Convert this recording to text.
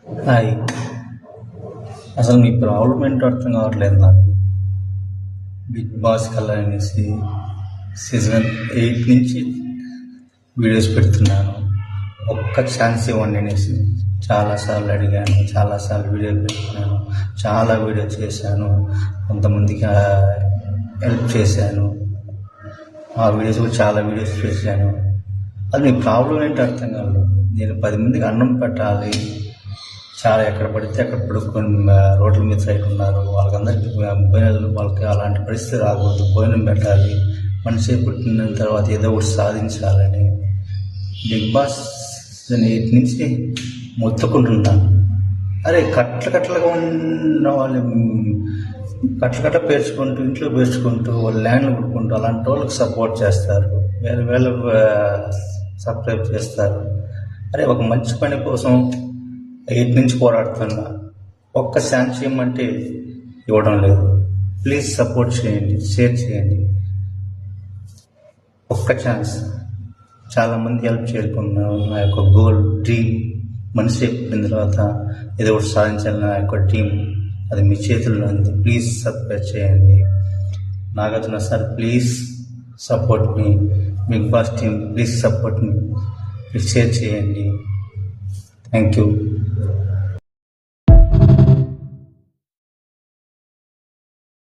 Hi. అసలు మీ problem ఏంటో అర్థం కావట్లేదు నాకు. బిగ్ బాస్ కలనేసి సీజన్ 8 నుంచి వీడియోస్ పెడుతున్నాను. ఒక్క ఛాన్స్ ఇవ్వండి అనేసి చాలాసార్లు అడిగాను, చాలాసార్లు వీడియో పెడుతున్నాను, చాలా వీడియో చేశాను, కొంతమందికి హెల్ప్ చేశాను, ఆ వీడియోస్ కూడా చాలా వీడియోస్ చేశాను. అది మీ ప్రాబ్లం ఏంటో అర్థం కాదు. నేను 10 మందికి అన్నం పెట్టాలి, చాలా ఎక్కడ పడితే అక్కడ పడుకొని రోడ్ల మీద సైడ్ ఉన్నారు, వాళ్ళకందరికీ భోజనాలు, వాళ్ళకి అలాంటి పరిస్థితి రాకూడదు, భోజనం పెట్టాలి, మనిషి పుట్టిన తర్వాత ఏదో ఒకటి సాధించాలని బిగ్ బాస్ సీజన్ 8 నుంచి మొత్తుకుంటున్నాను. అరే కట్టలుగా ఉన్న వాళ్ళు కట్ల పేర్చుకుంటూ, ఇంట్లో పేర్చుకుంటూ, వాళ్ళ ల్యాండ్లు కొట్టుకుంటూ అలాంటి వాళ్ళకి సపోర్ట్ చేస్తారు, వేల సబ్స్క్రైబ్ చేస్తారు. అరే ఒక మంచి పని కోసం 8 నుంచి పోరాడుతున్నా, ఒక్క ఛాన్స్ ఇవ్వమంటే ఇవ్వడం లేదు. ప్లీజ్ సపోర్ట్ చేయండి, షేర్ చేయండి. ఒక్క ఛాన్స్. చాలామంది హెల్ప్ చేసుకున్నాను. నా యొక్క గోల్, డ్రీమ్, మనిషి పుట్టిన తర్వాత ఏదో ఒకటి సాధించాలి నా యొక్క డ్రీమ్, అది మీ చేతుల్లో ఉంది. ప్లీజ్ సబ్స్క్రైబ్ చేయండి. Nagarjuna sir please support me. Big boss team please support me. Please share చేయండి. Thank you.